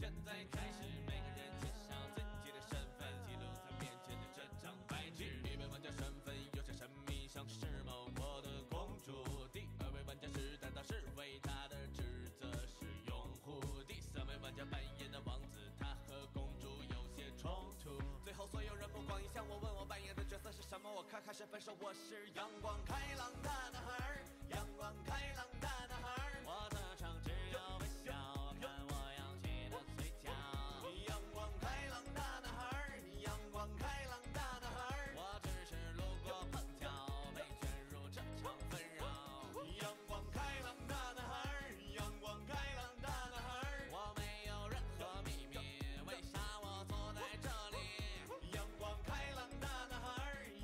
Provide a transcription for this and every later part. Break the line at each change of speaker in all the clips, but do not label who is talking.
现在开始，每个人介绍自己的身份，记录在面前的这张白纸。一位玩家身份有些神秘，像是某国的公主。第二位玩家是担当是为他的职责是拥护。第三位玩家扮演的王子，他和公主有些冲突。最后所有人目光一向我，问我扮演的角色是什么？我开始分手，我是阳光开朗的男孩，阳光开朗的男孩。我的唱只有微笑，看我扬起的嘴角。阳光开朗的男孩，阳光开朗的男孩。我只是路过碰巧，被卷入这场纷扰。阳光开朗的男孩，阳光开朗的男孩。我没有任何秘密，为啥我坐在这里？阳光开朗的男孩，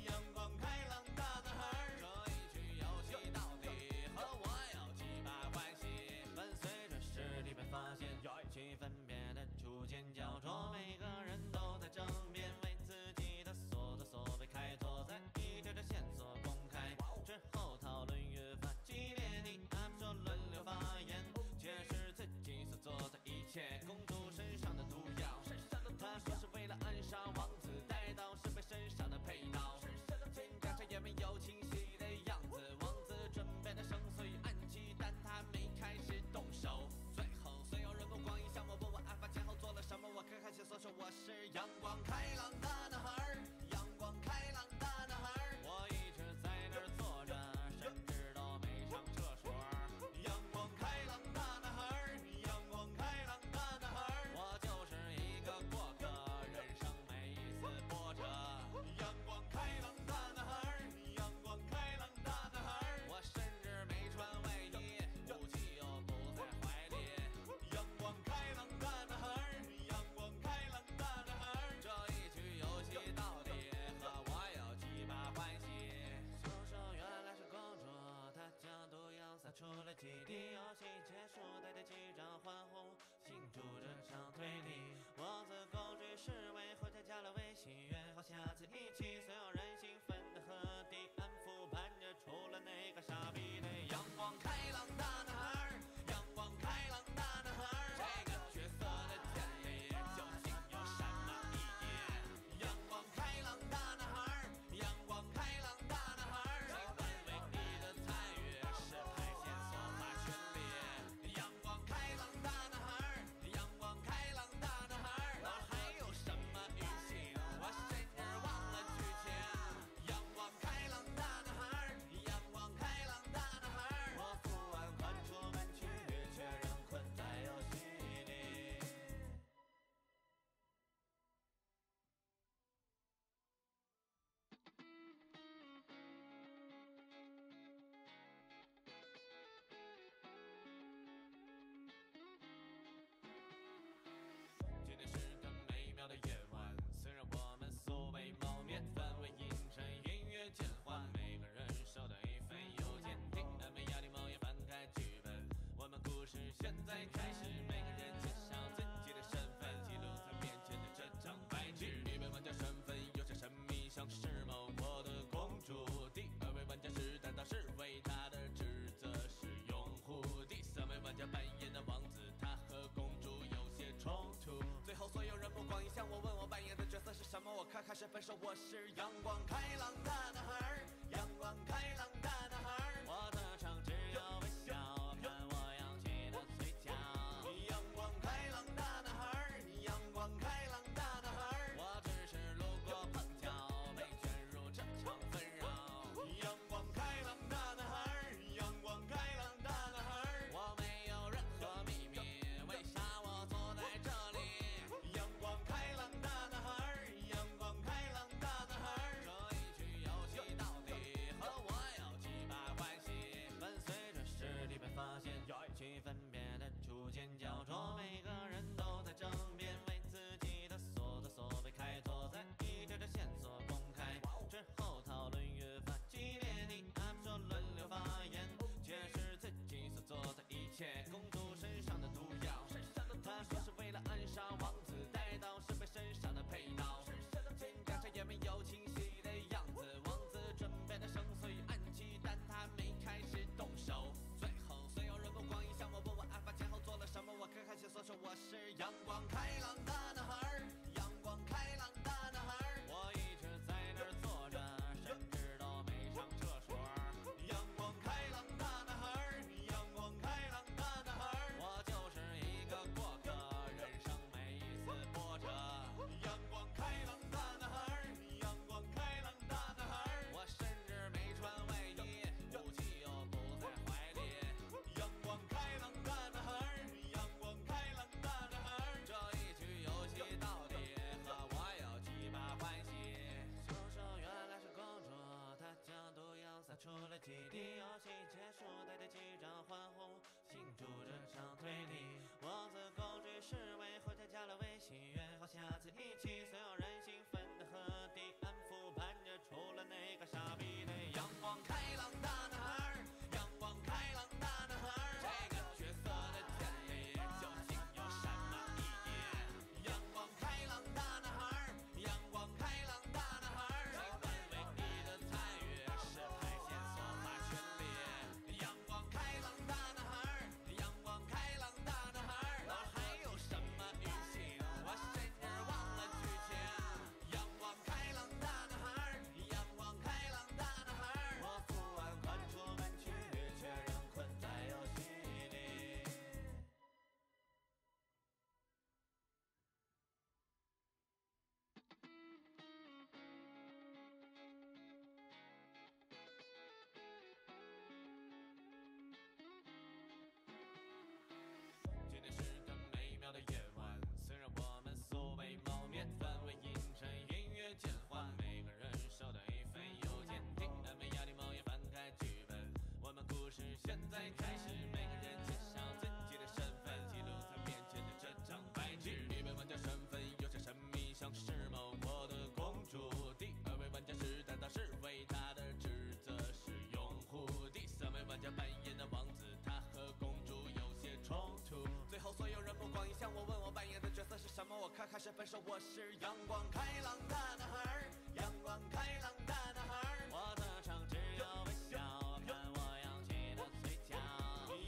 阳光开朗的男孩。这一局游戏到底和我有几把关系？伴随着实力被发现，气氛变得逐渐焦灼，每个人都在争辩，为自己的所作所为开拓，在一条条线索公开之后，讨论越发激烈。你还不说轮流发言，揭示自己所做的一切。公主身上的毒药，她说是为了暗杀王子，带到是被身上的配刀，金甲上也没有清晰的样子。王子准备的绳索与暗器，但他没开始动手。最后所有人目光一向我，问我案发前后做了什么？我开线索说我是阳光开朗的男孩，阳光开朗的男孩。我一直在那儿坐着，甚至都没上厕所。阳光开朗的男孩，阳光开朗的男孩。我就是一个过客，人生每一次波折。阳光开朗的男孩，阳光开朗的男孩。我甚至没穿卫衣，武器又不在怀里。阳光开朗的男孩，阳光开朗的男孩。这一局游戏到底和我有几把关系？凶手原来是公主，她将毒药撒出了基地。游戏结束，大家击掌欢呼，庆祝这场推理。我自公追是为后加加了微信，约好下次一起。所有人兴奋的和第安抚盼着，除了那个傻逼的阳光开朗的男孩，阳光开朗的男孩。这个角色的建立究竟有什么意义？阳光开朗的男孩，阳光开朗的男孩。请问为你的参与是派线索发群里？阳光开朗的男孩，阳光开朗的男孩。我还有什么预期？我甚至忘了剧情。阳光开朗的男孩，阳光开朗的男孩。我付完款出门去，却仍困在游戏里。今天是个美妙的夜晚，虽然我们素未谋面，氛围阴沉，音乐渐缓，每个人收到一份邮件，听完没压力梦也翻开剧本。我们故事现在开始，每个人介绍自己的身份，记录在面前的这张白纸。一位玩家身份有些神秘，像是某国的公主。第二位玩家是担当是为他的职责是拥护。第三位玩家扮演的王子，他和公主有些冲突。最后所有人目光一向我，问我扮演的角色是什么？我开始分手，我是阳光开朗的男孩，阳光开朗的男孩。我的唱只有微笑，看我扬起的嘴角。阳光开朗的男孩，阳光开朗的男孩。我只是路过碰巧，被卷入这场纷扰。阳光开朗的男孩，阳光开朗的男孩。我没有任何秘密，为啥我坐在这里？阳光开朗的男孩，阳光开朗的男孩。这一局游戏到底和我有基地，游戏结束，带着击掌欢呼，庆祝这场推理。我自公举示威，回家加了微信，约好下次一起，所有人兴奋的和地安抚盼着，除了那个傻逼的阳光开朗大男孩，阳光开朗大男孩，这个角色的建立究竟有什么意义？阳光开朗大男孩，阳光开朗大男孩，请问为你的参与是排线索法权利？阳光开朗大男孩，阳光开朗大男孩，哪还有什么语气？我甚至忘了剧情。阳光开朗大男孩，阳光开朗大男孩，我昨晚看出门去，却仍困在游戏里。今天是个美妙的夜晚，虽然我们素未谋面，氛围阴沉，音乐渐缓，每个人手都一份邮件，听安慰压力某也翻开剧本，我们故事现在开始，每个人介绍自己的身份，记录在面前的这张白纸。一位玩家身份有些神秘，像是某国的公主；第二位玩家是担当是为他的职责是拥护；第三位玩家扮演的王子，他和公主有些冲突。最后所有人目光一向我，问我扮演的角色是什么，我开始分手。我是阳光开朗大男孩，阳光开朗大男孩，我的唱只有微笑，看我扬起的嘴角。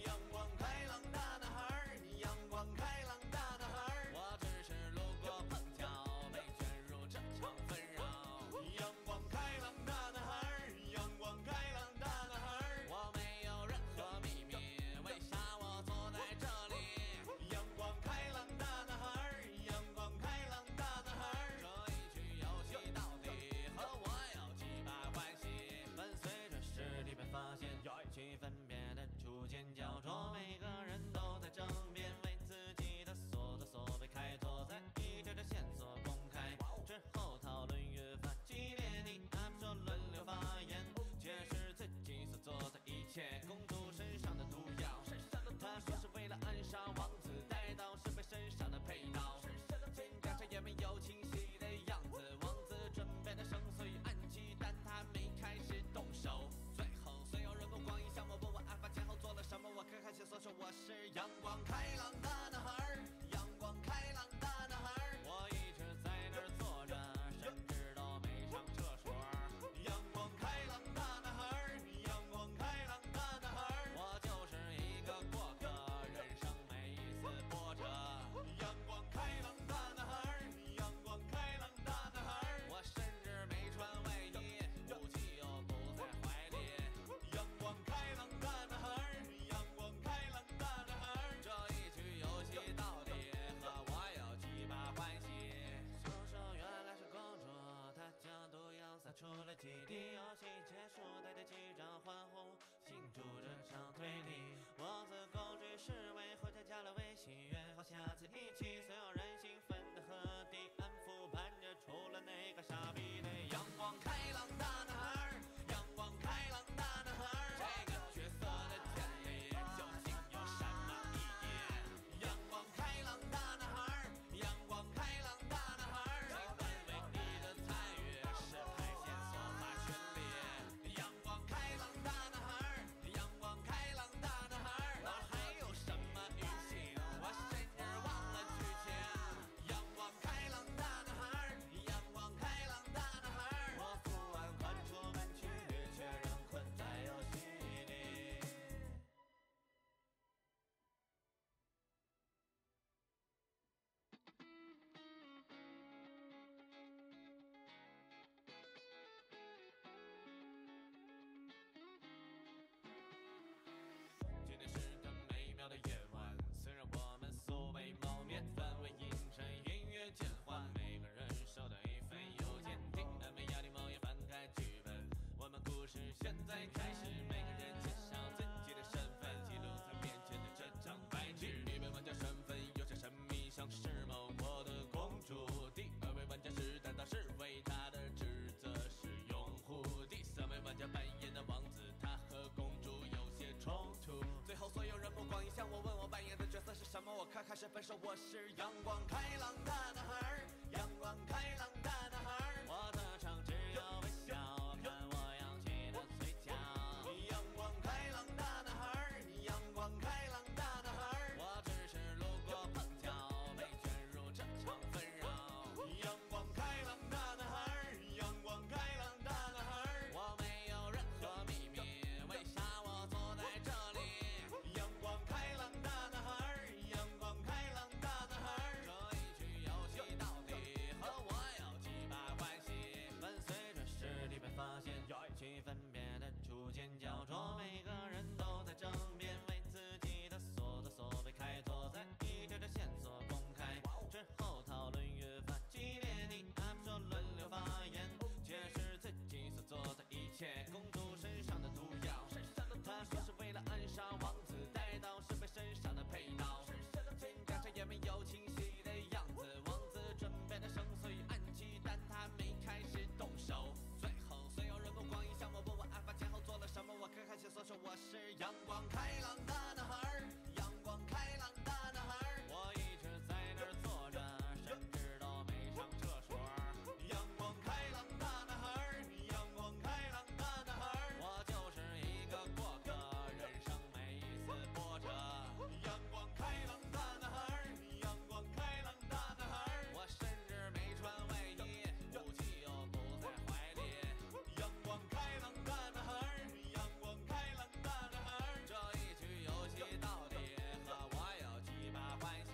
阳光开朗大男孩，阳光开朗大男孩，我只是路过碰巧，被卷入这场纷扰。阳光开朗大男孩，阳光开朗大男孩，我没有任何秘密，为啥我坐在这里？阳光开朗大男孩，阳光开朗大男孩，这一局游戏到底和我有几把关系？伴随着实体被发现，气氛变得逐渐焦灼，每个人都在争辩，为自己的所作所为开拓，在一条条线索公开之后，讨论越发激烈。你他们说轮流发言，揭示自己所做的一切。公主身上的毒药，他说是为了暗杀王子，带到是被身上的配刀，肩胛上也没有清晰的样子。王子准备的绳索与暗器，但他没开始动手。最后所有人目光一向我，问我案发前后做了什么，我看看线索说我是阳光开朗大男孩，阳光开朗大男孩，我一直在那儿坐着，甚至都没上厕所。阳光开朗大男孩，阳光开朗大男孩，我就是一个过客，人生每一次波折。阳光开朗大男孩，阳光开朗大男孩，我甚至没穿卫衣，武器又不在怀里。阳光开朗大男孩，阳光开朗大男孩，这一局游戏到底和我有几把关系？凶手原来是公主，她将毒药撒出了基地，游戏结束，带着击掌欢呼，庆祝这场推理。我自公举示威，回家加了微信，约好下次一起，所有人兴奋的和地安抚盼着，除了那个傻逼的阳光开朗大男孩，阳光开朗大男孩，这个角色的建立究竟有什么意义？阳光开朗大男孩，阳光开朗大男孩，请问为你的参与是排线索法权利？阳光开朗大男孩，阳光开朗大男可开始分手。我是阳光开朗的男孩，阳光开朗的男孩。我的唱只有微笑，看我扬起的嘴角。阳光开朗的男孩，阳光开朗的男孩。我只是路过碰巧，被卷入这场纷扰。阳光开朗的男孩，阳光开朗的男孩。我没有任何秘密，为啥我坐在这里？阳光开朗的男孩，阳光开朗的男孩。这一局游戏到底和我有几把关系？伴随着实力被发现，去分别的逐渐焦灼，每个人都在争辩，为自己的所作所为开拓，在一条条线索公开之后，讨论越发激烈。你他们说轮流发言，揭示自己所做的一切，公主身上的毒药。他说是为了暗杀王子，带刀是被身上的佩刀。紧张着也没有清晰的样子，王子准备的绳索与暗器，但他没开始动手。最后所有人目光一向我，问我案发前后做了什么，我可开心所说我是阳光开朗的男孩，阳光开朗的男孩。我一直在那儿坐着，甚至都没上厕所。阳光开朗的男孩，阳光开朗的男孩。我就是一个过客，人生每一次波折。阳光开朗的男孩，阳光开朗的男孩。我甚至没穿卫衣，武器又不在怀里。阳光开朗的男孩，阳光开朗的男孩。这一局游戏到底和我有几把关系？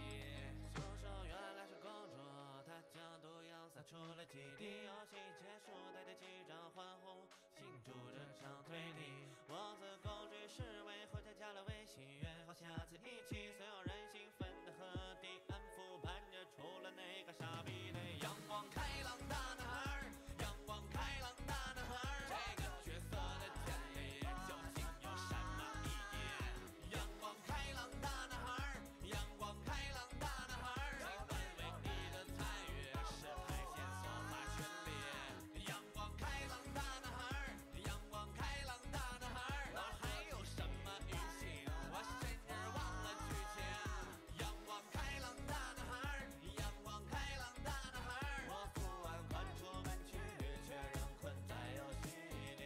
凶手原来是公主，她将毒药撒出了基地。游戏结束，大家击掌欢呼，庆祝这场推理。王子公主示威，回家加了微信，约好下次一起。所有人兴奋的和第安抚盼着，除了那个傻逼的阳光开朗的男孩，阳光开朗的男孩。这个角色的建立究竟有什么意义？阳光开朗的男孩，阳光开朗的男孩。请问为你的参与是排线索法群里？阳光开朗的男孩，阳光开朗的男孩。哪还有什么语气？我甚至忘了剧情。阳光开朗的男孩，阳光开朗的男孩。我不安关出门去，却仍困在游戏里。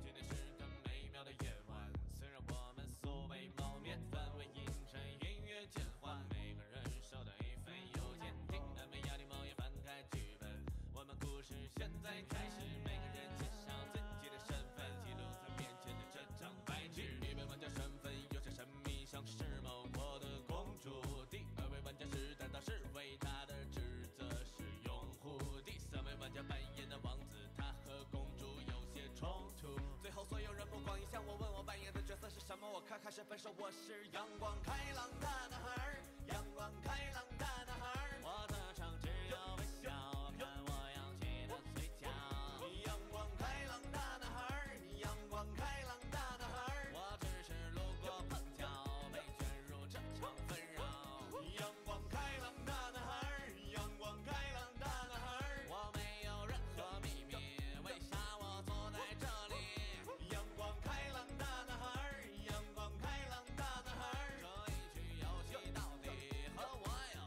今天是个美妙的夜晚，虽然我们素未谋面，氛围阴沉，音乐渐缓，每个人收到一份邮件，听安慰压力某也翻开剧本，我们故事现在开始，每个人介绍自己的身份，记录在面前的这张白纸。一位玩家身份有些神秘，像是某国的公主；第二位玩家是担当是为他的职责是拥护；第三位玩家扮演的王子，他和公主有些冲突。最后所有人目光一向我，问我扮演的角色是什么，我可开始分手。我是阳光开朗的男孩，阳光开朗的男孩。我的唱只有微笑，看我扬起的嘴角。阳光开朗的男孩，阳光开朗的男孩。我只是路过碰巧，被卷入这场纷扰。阳光开朗的男孩，阳光开朗的男孩。我没有任何秘密，为啥我坐在这里？阳光开朗的男孩，阳光开朗的男孩。这一局游戏到底和我有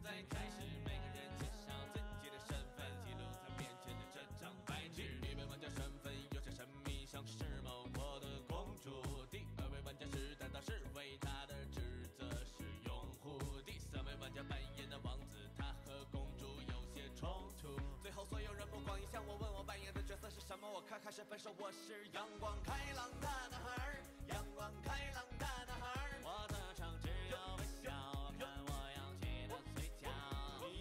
在开始，每个人介绍自己的身份，记录在面前的这张白纸。一位玩家身份有些神秘，像是某国的公主；第二位玩家是担当是为他的职责是拥护；第三位玩家扮演的王子，他和公主有些冲突。最后所有人目光一向我，问我扮演的角色是什么，我开始分手，我是阳光开朗的男孩，阳光开朗的男孩。我的唱只有微笑，看我扬起的嘴角。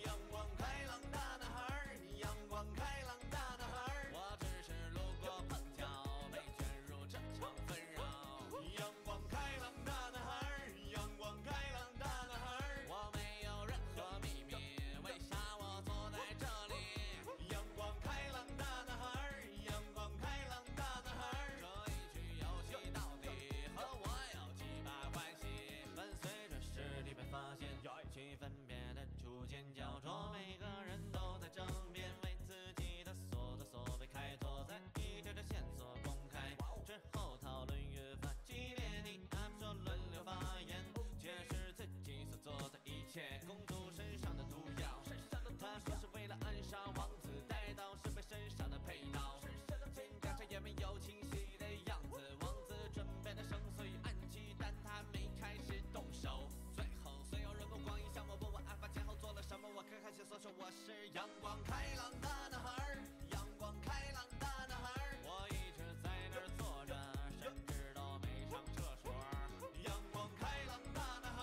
阳光开朗的男孩，阳光开朗的男孩。我只是路过碰巧，被卷入这场纷扰。阳光开朗的男孩，阳光开朗的男孩。我没有任何秘密，为啥我坐在这里？阳光开朗的男孩，阳光开朗的男孩。这一局游戏到底和我有几把关系？伴随着实力被发现，气氛变得逐渐焦灼，每个人都在争辩，为自己的所作所为开拓，在一条条线索公开之后，讨论越发激烈。你他们说轮流发言，解释自己所做的一切。公主身上的毒药，她说是为了暗杀王子，带到是被身上的配刀，肩胛上也没有清晰的样子。王子准备的绳索与暗器，但他没开始动手。最后所有人目光一向我，问我案发前后做了什么，我开始所说我是阳光开朗的男孩，阳光开朗的男孩。我一直在那儿坐着，甚至都没上厕所。阳光开朗的男孩，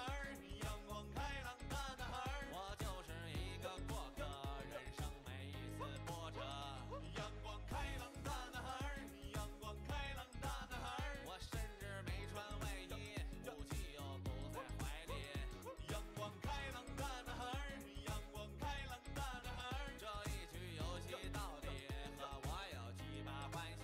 阳光开朗的男孩。我就是一个过客，人生每一次波折。阳光开朗的男孩，阳光开朗的男孩。我甚至没穿卫衣，武器又不在怀里。阳光开朗的男孩，阳光开朗的男孩。这一局游戏到底和我有几把关系？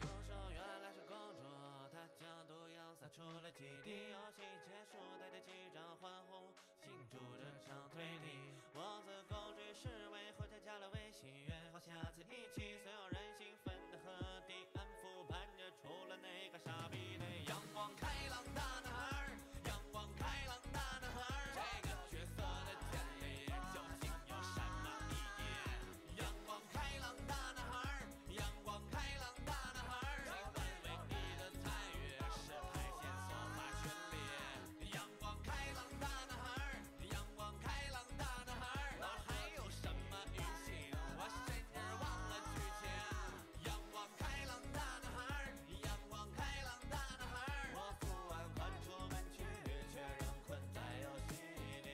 凶手原来是公主，她将毒药撒出了基地。游戏结束，大家击掌欢呼，庆祝这场推理。王子公主示威，后加了微喜悦，好下次一起。所有人兴奋的和敌安抚，盼着出了那个傻逼的阳光开朗的男孩，阳光开朗的男孩。这个角色的建立究竟有什么意义？阳光开朗的男孩，阳光开朗的男孩。请问为你的参与是排线索发群里？阳光开朗的男孩，阳光开朗的男孩。哪还有什么语气？我甚至忘了剧情。阳光开朗的男孩，阳光开朗的男孩。我昨晚看出门去，却仍困在游戏里。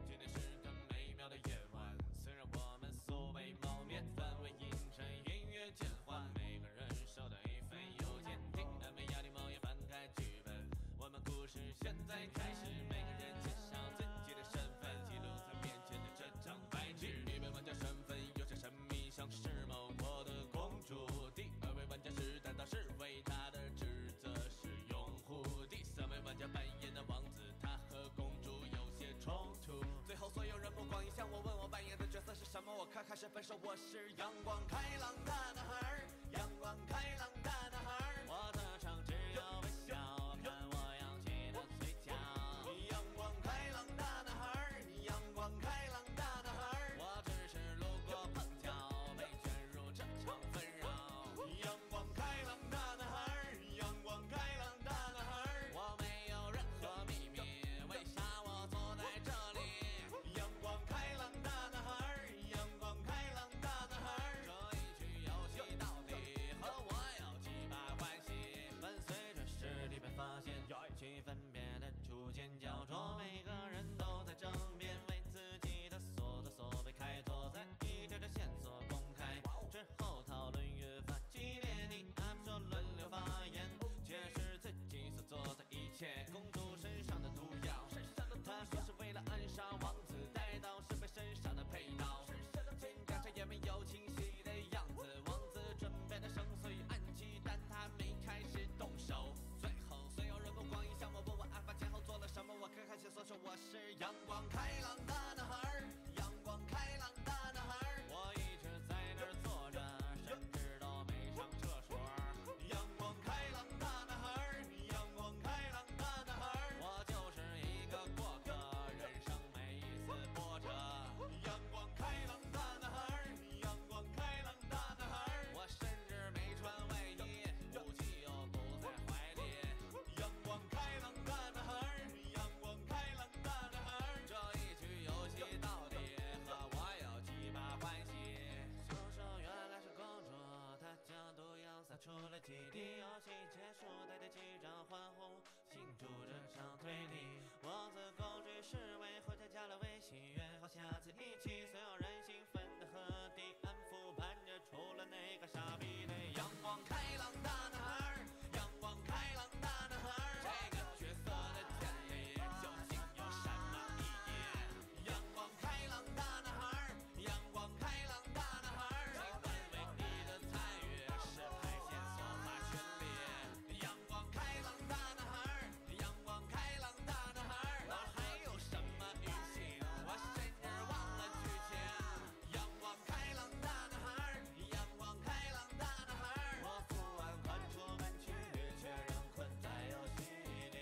今天是个美妙的夜晚，虽然我们素未谋面，氛围阴沉，音乐渐缓，每个人收到一份邮件，听安慰压力某也翻开剧本，我们故事现在开始，每个人介绍自己的身份，记录在面前的这张白纸。一位玩家身份有些神秘，像是某国的公主；第二位玩家是担当是为他的职责是拥护；第三位玩家扮演的王子，他和公主有些冲突。最后所有人目光一向我，问我扮演的角色是什么，我开始分手，我是阳光开朗的男孩，阳光开朗的男孩。我的唱只有微笑，看我扬起的嘴角。阳光开朗的男孩，阳光开朗的男孩。我只是路过碰巧，被卷入这场纷扰。阳光开朗的男孩，阳光开朗的男孩。我没有任何秘密，为啥我坐在这里？阳光开朗的男孩，阳光开朗的男孩。这一局游戏到底和我有几把关下次一起，所有人兴奋的和地安抚盼着，除了那个傻逼的阳光开朗大男孩，阳光开朗大男孩，这个角色的建立究竟有什么意义？阳光开朗大男孩，阳光开朗大男孩，谁会为你的参与是排线索法权利？阳光开朗大男孩，阳光开朗大男孩，我还有什么语气？我甚至忘了剧情。阳光开朗大男孩，阳光开朗大男孩，我昨晚看出门去，却仍困在游戏里。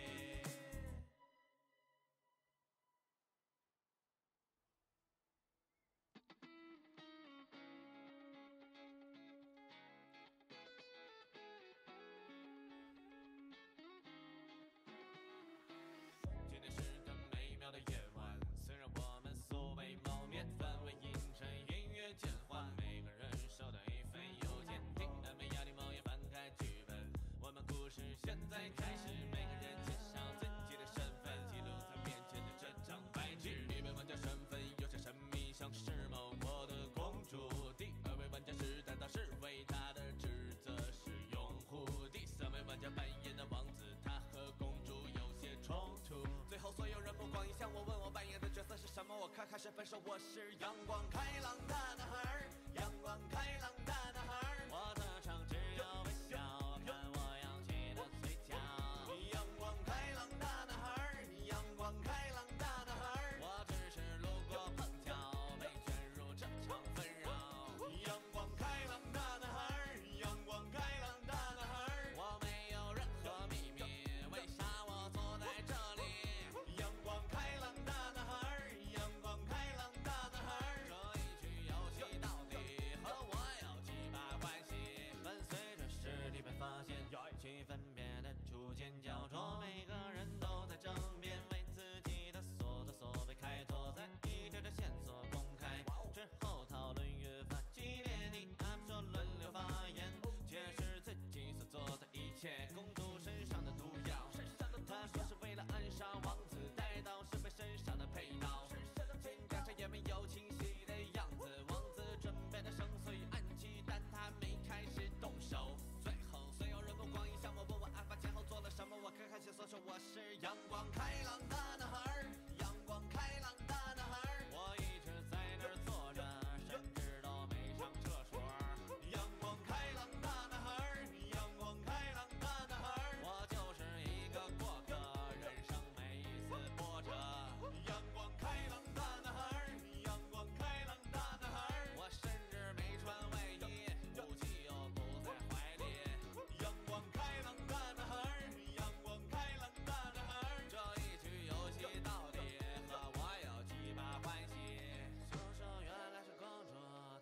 今天是个美妙的夜晚，虽然我们所谓谋面，氛围阴沉，音乐渐缓，每个人手都一份邮件，听安慰压力梦也翻开剧本，我们故事现在开始，每个人介绍自己的身份，记录在面前的这张白纸。一位玩家身份有些神秘，像是某国的公主；第二位玩家是担当是为他的职责是拥护；第三位玩家扮演的王子，他和公主有些冲突。最后所有人目光一向我，问我扮演的角色是什么？我开始分手，我是阳光开朗大男孩，阳光开朗大男孩。我的唱只有微笑，看我扬起的嘴角。阳光开朗大男孩，阳光开朗大男孩。我只是路过碰巧，被卷入这场纷扰。阳光开朗大男孩，阳光开朗大男孩。我没有任何秘密，为啥我坐在这里？阳光开朗大男孩，阳光开朗大男孩。这一局游戏到底和我有几把关系？伴随着实力被发现，气氛变得逐渐焦灼，每个人都在争辩，为自己的所作所为开拓，在一条条线索公开之后，讨论越发激烈。你他们说轮流发言，解释自己所做的一切。公主身上的毒药，他说是为了暗杀王子，带到是被身上的配刀，金甲上也没有清晰的样子。王子准备的生碎暗器，但他没开始动手。最后所有人目光一向我，问我案发前后做了什么？我看看线索说我是阳光开朗大男孩，阳光开朗大男孩。我一直在那儿坐着，甚至都没上厕所。阳光开朗大男孩，阳光开朗大男孩。我就是一个过客，人生每一次波折。阳光开朗大男孩，阳光开朗大男孩。我甚至没穿卫衣，武器又不在怀里。阳光开朗大男孩，阳光开朗大男孩。这一局游戏到底和我有几把关系？凶手原来是公主，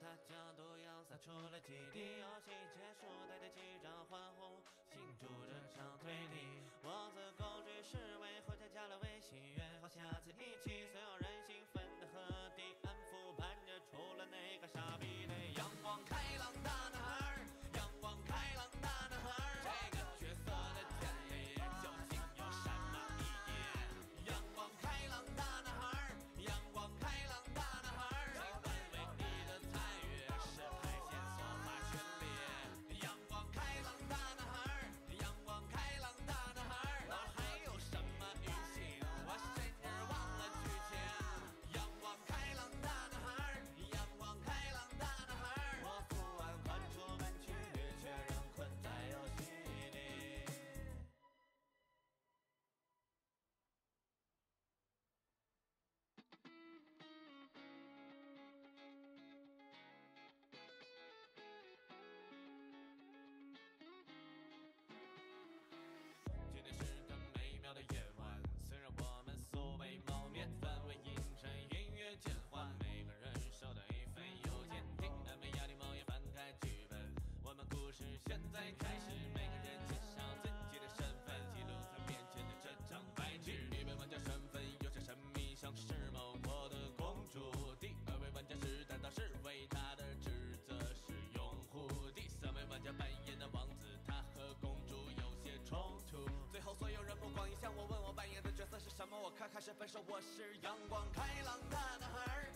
她将毒药撒出了基地。游戏结束，带着几张欢呼，庆祝这场推理。我自公举示威，后加加了微信约好下次一起，所有人兴奋的和地安抚盼着，除了那个傻逼的阳光开朗大男孩，阳光开朗大男孩。这个角色的建立究竟有什么意义？阳光开朗大男孩，阳光开朗大男孩，谁会为你的参与是排线索法权利？阳光开朗大男孩，阳光开朗大男孩，我还有什么语气？我甚至忘了剧情。阳光开朗大男孩，阳光开朗大男孩，我昨晚看出门去，却仍困在游戏里。今天是个美妙的夜晚，虽然我们所谓谋面，氛围阴沉，音乐渐缓，每个人手都一份邮件，听安慰压力梦也翻开剧本，我们故事现在开始，每个人介绍自己的身份，记录在面前的这张白纸。一位玩家身份有些神秘，像是某国的公主；第二位玩家是担当是为他的职责是拥护；第三位玩家扮演的王子，他和公主有些冲突。最后所有人目光一向我，问我扮演的角色是什么？我开始分手，我是阳光开朗大男孩，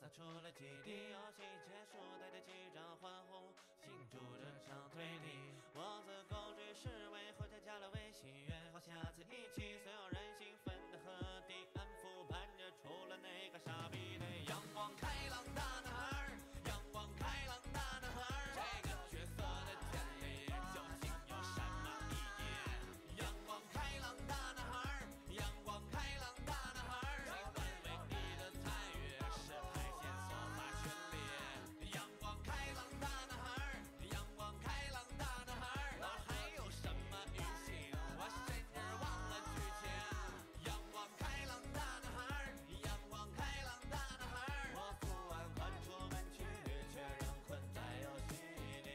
洒出了几滴，游戏结束，带着几张欢呼，庆祝这场推理。我自公举示威，后台加了微信，约好下次一起，所有人兴奋的和地安抚盼着出了那个傻逼的阳光开朗大男孩，阳光开朗大男孩，这个角色的建立究竟有什么意义？阳光开朗大男孩，阳光开朗大男孩，这本为你的参与是排线索法权利。阳光开朗大男孩，阳光开朗大男孩，我还有什么语气？我甚至忘了剧情。阳光开朗大男孩，阳光开朗大男孩，我昨晚看出门去，却仍困在游戏里。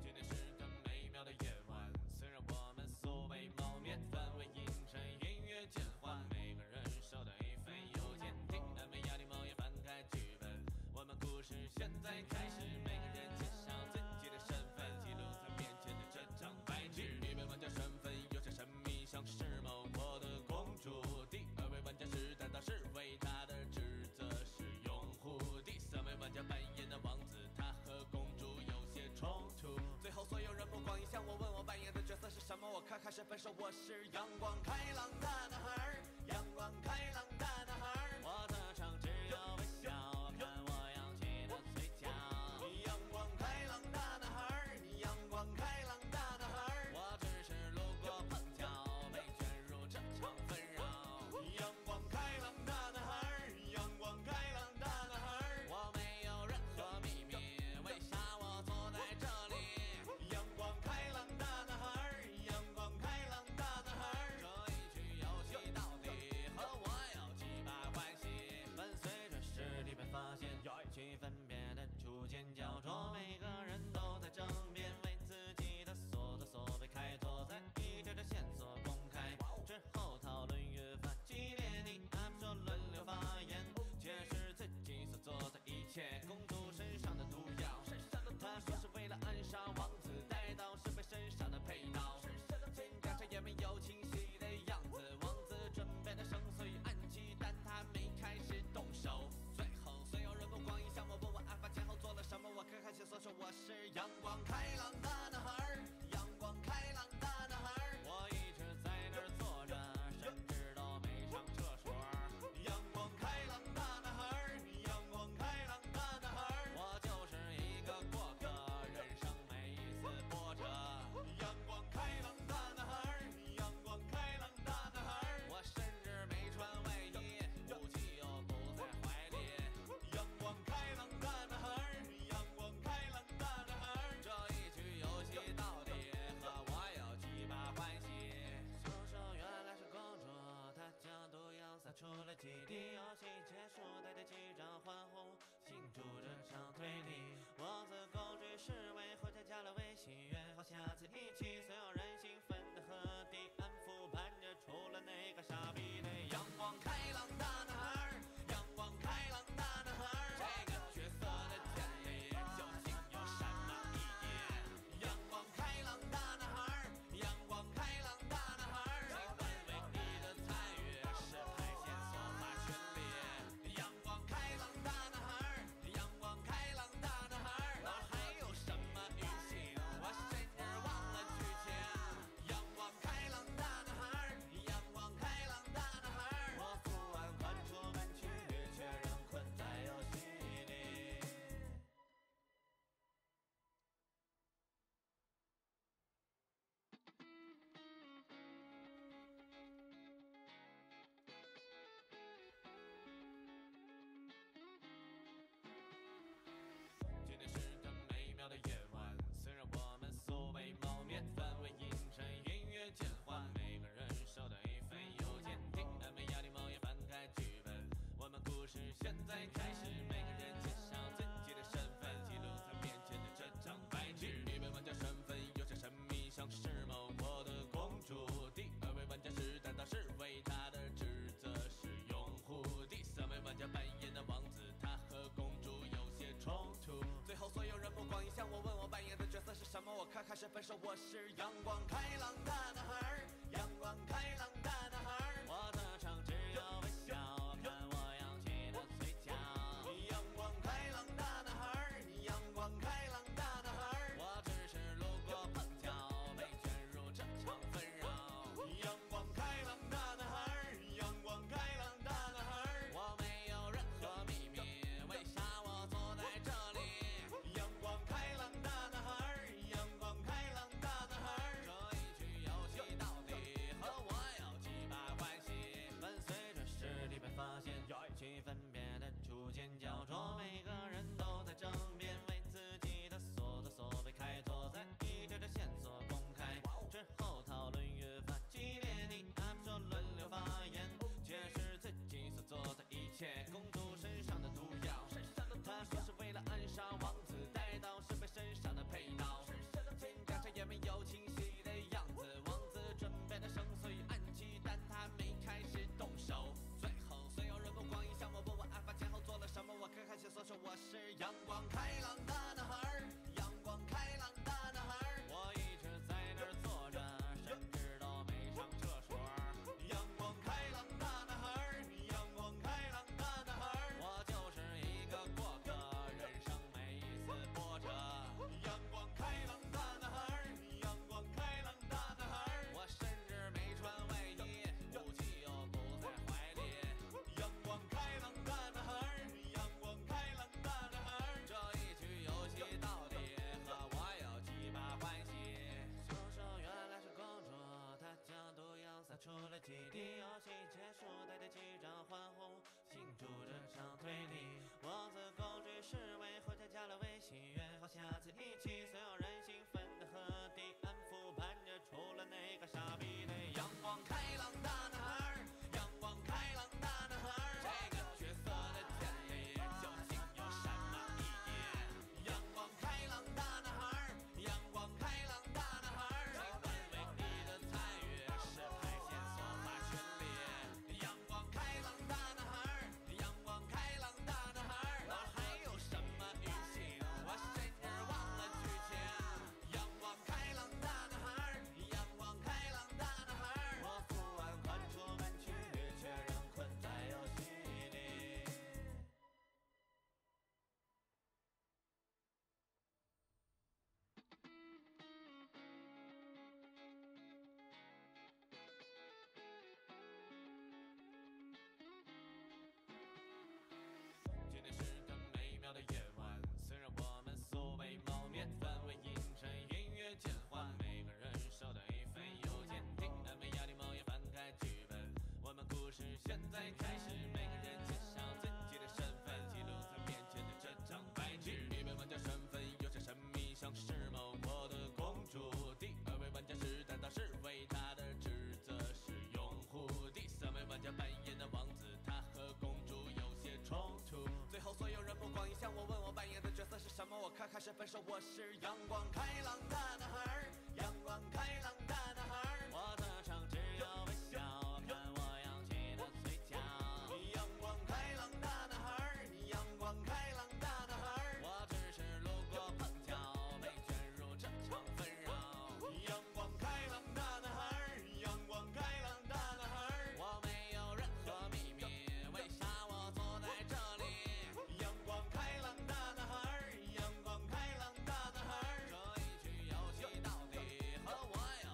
今天是个美妙的夜晚，虽然我们素未谋面，氛围阴沉，音乐渐缓，每个人手都一份邮件，听安慰压力某也翻开剧本，我们故事现在开始，每个人介绍自己的身份，记录在面前的这张白纸。一位玩家身份有些神秘，像是某国的公主；第二位玩家是担当是为他的职责是拥护；第三位玩家扮演的王子，他和公主有些冲突。最后所有人目光一向我，问我扮演的角色是什么，我看看身份说我是阳光开朗大男孩，阳光开朗大男孩，我的唱只有微笑，看我扬起的嘴角。阳光开朗大男孩，阳光开朗大男孩，我只是路过碰巧，被卷入这场纷扰。阳光开朗大男孩，阳光开朗大男孩，我没有任何秘密，为啥我坐在这里？阳光开朗大男孩，阳光开朗大男孩，这一局游戏到底和我有几把关系？伴随着实力被发现，气氛变得逐渐焦灼，每个人都在争辩，为自己的所作所为开拓，在一条条线索公开之后，讨论越发激烈。你还不说轮流发言，揭示自己所做的一切。公主身上的毒药，她说是为了暗杀王子，带到是被身上的配刀，尽管这也没有清晰的样子。王子准备的绳索与暗器，但他没开始动手。最后所有人目光一向我，问我案发前后做了什么，我看看线索说我是阳光开朗大男孩，阳光开朗大男孩，我一直在那儿坐着，甚至都没上厕所。阳光开朗大男孩，阳光开朗大男孩，我就是一个过客，人生每一次波折。阳光开朗大男孩，阳光开朗大男孩，我甚至没穿卫衣，武器又不在怀里。阳光开朗大男孩，阳光开朗大男孩，这一局游戏到底和我有几把关系？凶手原来是公主，她将毒药洒出了几滴，游戏结束，带着几张欢呼，庆祝这场推理。我自公举示威，后台加了微信，约好下次一起，所有人兴奋的和地安抚盼着出了那个傻逼的阳光开朗大男孩，阳光开朗大男孩，这个角色的建立究竟有什么意义？阳光开朗大男孩，阳光开朗大男孩，这本为你的参与是排线索法权利。阳光开朗大男孩，阳光开朗大男孩，我还有什么语气？我甚至忘了剧情。阳光开朗大男孩，阳光开朗大男孩，我昨晚看出门去，却仍困在游戏里。今天是个美妙的夜晚，虽然我们素未谋面，氛围阴沉，音乐渐缓，每个人手都一份邮件，听安慰压力某也翻开剧本，我们故事现在开始，每个人介绍自己的身份，记录在面前的这张白纸。一位玩家身份有些神秘，像是某国的公主；第二位玩家是担当是为他的职责是拥护；第三位玩家扮演的王子，开始分手，我是阳光开朗大男孩，阳光开朗大男孩。我的唱只有微笑，看我扬起的嘴角。阳光开朗大男孩，阳光开朗大男孩。我只是路过碰巧，被卷入这场纷扰。阳光开朗大男孩，阳光开朗大男孩。我没有任何秘密，为啥我坐在这里？阳光开朗大男孩，阳光开朗大男孩。这一局游戏到底和我有几把关系？伴随着实力被发现，去分别的逐渐焦灼，每个人都在争辩，为自己的所作所为开拓，在意着这线索公开之后，讨论越发激烈。你俺说轮流发言，揭示自己所做的一切，公主身上的毒药。他说是为了暗杀王子，带刀是被身上的佩刀，金甲这也没有清晰的样子。王子准备的绳索与暗器，但他没开始动手。最后所有人目光一向我，问我案发前后做了什么，我开开心所说我是阳光开朗大男孩，阳光开朗大男孩。我一直在那儿坐着，甚至都没上厕所。阳光开朗大男孩，阳光开朗大男孩。我就是一个过客，人生每一次波折。阳光开朗大男孩，阳光开朗大男孩。我甚至没穿卫衣，武器又不在怀里。阳光开朗大男孩，阳光开朗大男孩。这一局游戏到底和我有几把关系？凶手原来是公主，她将毒药撒出了基地。游戏结束，大家击掌欢呼，庆祝这场推理。王子公主示威，后加加了微信，约好下次一起。所有人兴奋的和敌，安抚盼着除了那个傻逼的阳光开朗大男孩，阳光开朗大男孩。这个角色的建立究竟有什么意义？阳光开朗大男孩，阳光开朗大男孩。请问为你的参与是排线索法群里？阳光开朗大男孩，阳光开朗大男孩。哪还有什么语气？我甚至忘了剧情。阳光开朗大男孩，阳光开朗大男孩。我不安款出门去，却仍困在游戏里。今天是个美妙的夜晚，虽然我们素未谋面，氛围阴沉，音乐渐缓，每个人手都一份邮件，听安慰压力梦也翻开剧本，我们故事现在开始，每个人介绍自己的身份，记录在面前的这张白纸。一位玩家身份有些神秘，像是某国的公主；第二位玩家是担当是为他的职责是拥护；第三位玩家扮演的王子，他和公主有些冲突。最后所有人目光一向我，问我扮演的角色是什么，我开始分手，我是阳光开朗大男孩，阳光开朗大男孩。我的唱只有微笑，看我扬起的嘴角。阳光开朗大男孩，阳光开朗大男孩。我只是路过碰巧，被卷入这场纷扰。阳光开朗大男孩，阳光开朗大男孩。我没有任何秘密，为啥我坐在这里？阳光开朗大男孩，阳光开朗大男孩。这一局游戏到底和我有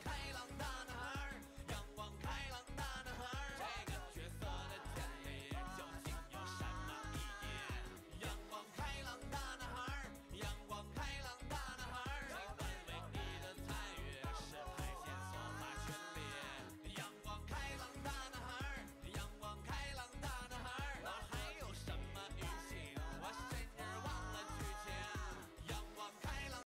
开朗